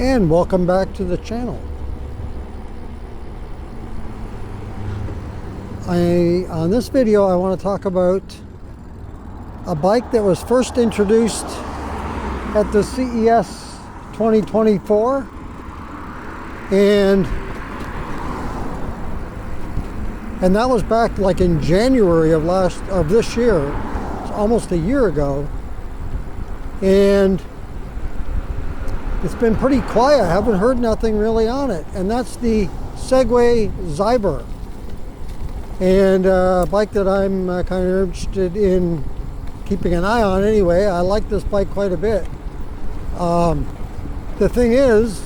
And welcome back to the channel. On this video I want to talk about a bike that was first introduced at the CES 2024 and that was back like in January of this year. It's almost a year ago, and it's been pretty quiet. I haven't heard nothing really on it, and that's the Segway Xyber, and a bike that I'm kind of interested in keeping an eye on anyway. I like this bike quite a bit. The thing is,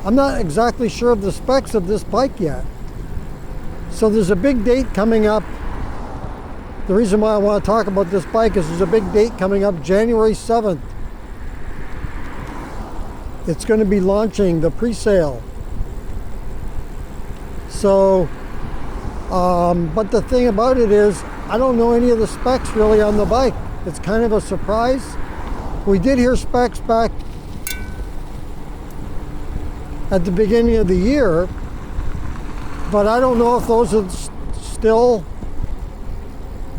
I'm not exactly sure of the specs of this bike yet. So there's a big date coming up. The reason why I want to talk about this bike is there's a big date coming up, January 7th. It's going to be launching the pre-sale. So, but the thing about it is, I don't know any of the specs really on the bike. It's kind of a surprise. We did hear specs back at the beginning of the year, but I don't know if those are still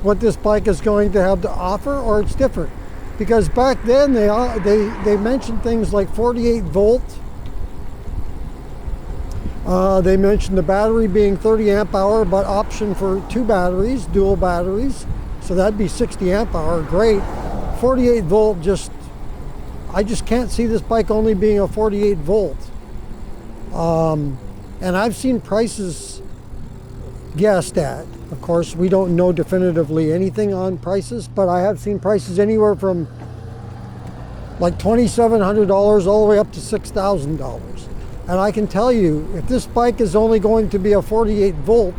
what this bike is going to have to offer, or it's different. Because back then they mentioned things like 48 volt. They mentioned the battery being 30 amp hour, but option for 2 batteries, dual batteries. So that'd be 60 amp hour, great. 48 volt, I just can't see this bike only being a 48 volt. And I've seen prices guessed at. Of course, we don't know definitively anything on prices, but I have seen prices anywhere from like $2,700 all the way up to $6,000. And I can tell you, if this bike is only going to be a 48 volt,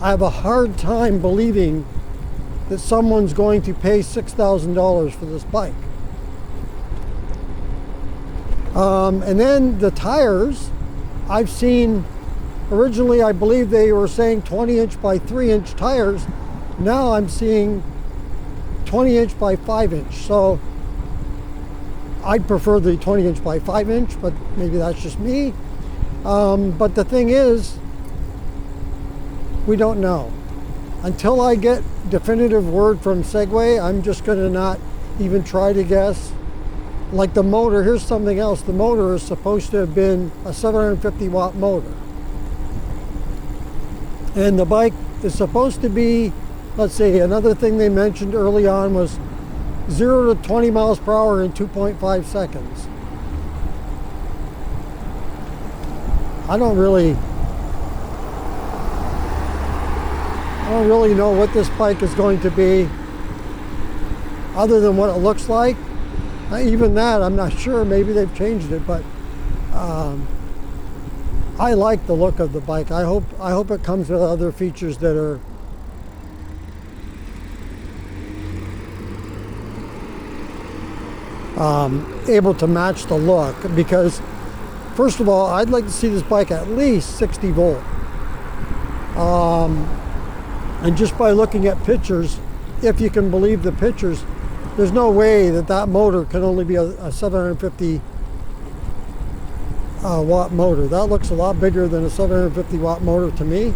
I have a hard time believing that someone's going to pay $6,000 for this bike. And then the tires, I've seen, originally I believe they were saying 20-inch by 3-inch tires. Now I'm seeing 20-inch by 5-inch. So I'd prefer the 20-inch by 5-inch, but maybe that's just me. But the thing is, we don't know. Until I get definitive word from Segway, I'm just going to not even try to guess. Like the motor, here's something else. The motor is supposed to have been a 750 watt motor. And the bike is supposed to be, let's see, another thing they mentioned early on was 0 to 20 miles per hour in 2.5 seconds. I don't really know what this bike is going to be other than what it looks like. Even that, I'm not sure. Maybe they've changed it, but I like the look of the bike. I hope it comes with other features that are able to match the look. Because first of all, I'd like to see this bike at least 60 volt. And just by looking at pictures, if you can believe the pictures, there's no way that motor can only be a 750 watt motor. That looks a lot bigger than a 750 watt motor to me.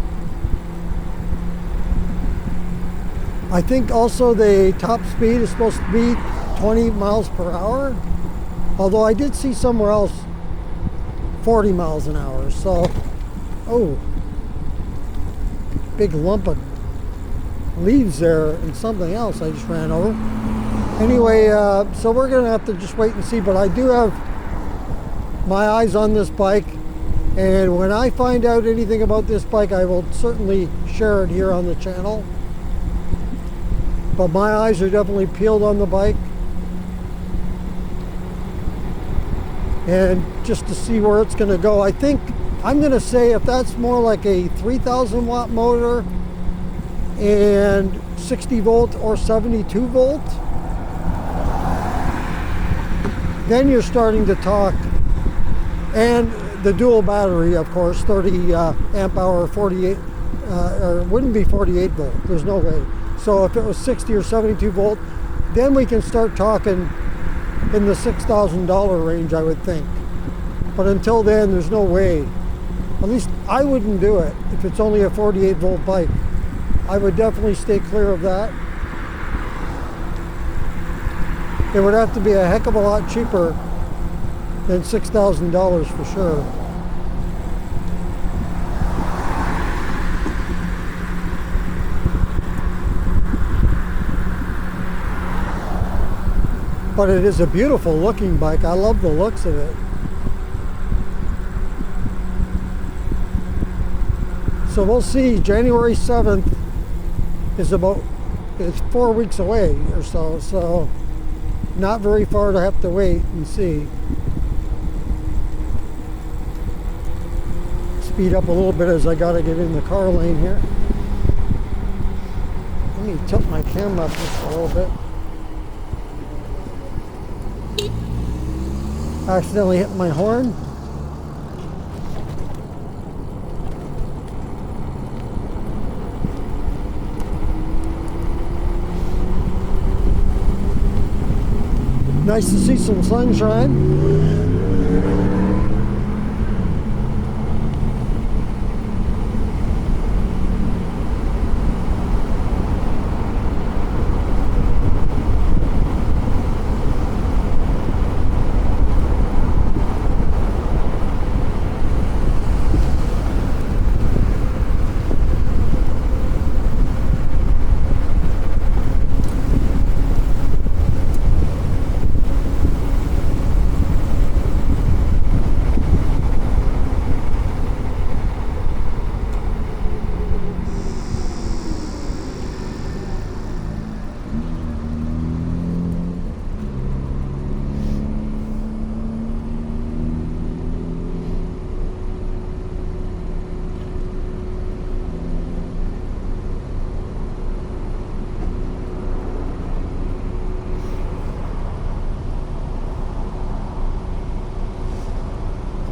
I think also the top speed is supposed to be 20 miles per hour. Although I did see somewhere else 40 miles an hour. So, oh, big lump of leaves there and something else I just ran over. Anyway, so we're going to have to just wait and see, but I do have my eyes on this bike, and when I find out anything about this bike, I will certainly share it here on the channel. But my eyes are definitely peeled on the bike, and just to see where it's going to go. I think I'm going to say if that's more like a 3,000 watt motor and 60 volt or 72 volt, then you're starting to talk. And the dual battery, of course, 30 amp hour, 48, or it wouldn't be 48 volt, there's no way. So if it was 60 or 72 volt, then we can start talking in the $6,000 range, I would think. But until then, there's no way. At least I wouldn't do it if it's only a 48 volt bike. I would definitely stay clear of that. It would have to be a heck of a lot cheaper than $6,000 for sure. But it is a beautiful looking bike. I love the looks of it. So we'll see. January 7th it's 4 weeks away or so. So not very far to have to wait and see. Speed up a little bit as I gotta get in the car lane here. Let me tilt my camera up just a little bit. Accidentally hit my horn. Nice to see some sunshine.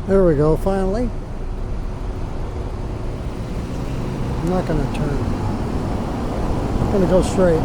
There we go, finally. I'm not going to turn. I'm going to go straight.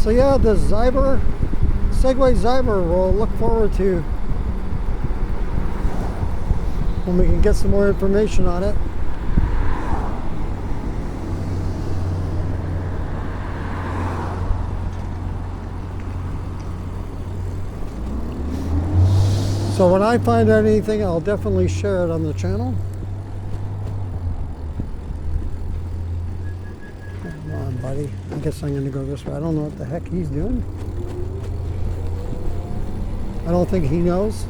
So yeah, the Xyber, Segway Xyber, we'll look forward to when we can get some more information on it. So when I find anything, I'll definitely share it on the channel. Come on, buddy. I guess I'm going to go this way. I don't know what the heck he's doing. I don't think he knows.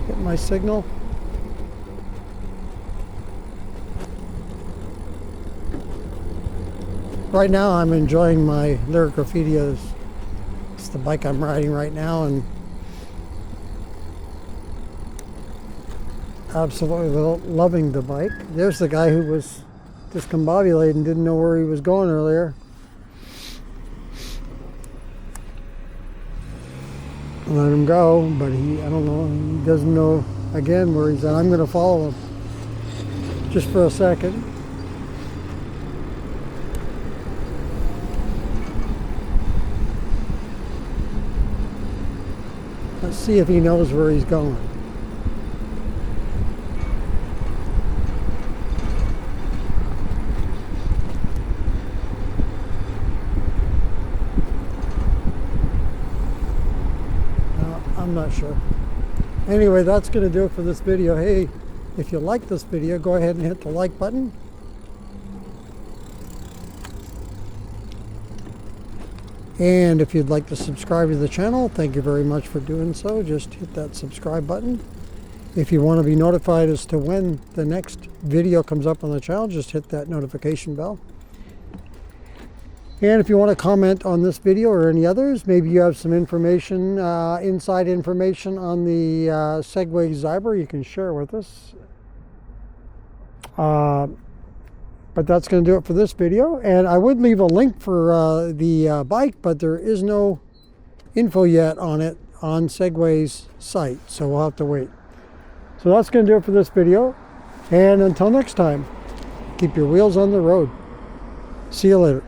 Get my signal. right now I'm enjoying my Lyric Graffiti. It's the bike I'm riding right now, and absolutely loving the bike. There's the guy who was discombobulated and didn't know where he was going earlier. Let him go, but I don't know, he doesn't know again where he's at. I'm going to follow him just for a second. Let's see if he knows where he's going. I'm not sure. Anyway, that's going to do it for this video. Hey, if you like this video, go ahead and hit the like button. And if you'd like to subscribe to the channel, thank you very much for doing so. Just hit that subscribe button. If you want to be notified as to when the next video comes up on the channel, just hit that notification bell. And if you want to comment on this video or any others, maybe you have some information, inside information on the Segway Xyber, you can share with us. But that's going to do it for this video. And I would leave a link for the bike, but there is no info yet on it on Segway's site, so we'll have to wait. So that's going to do it for this video. And until next time, keep your wheels on the road. See you later.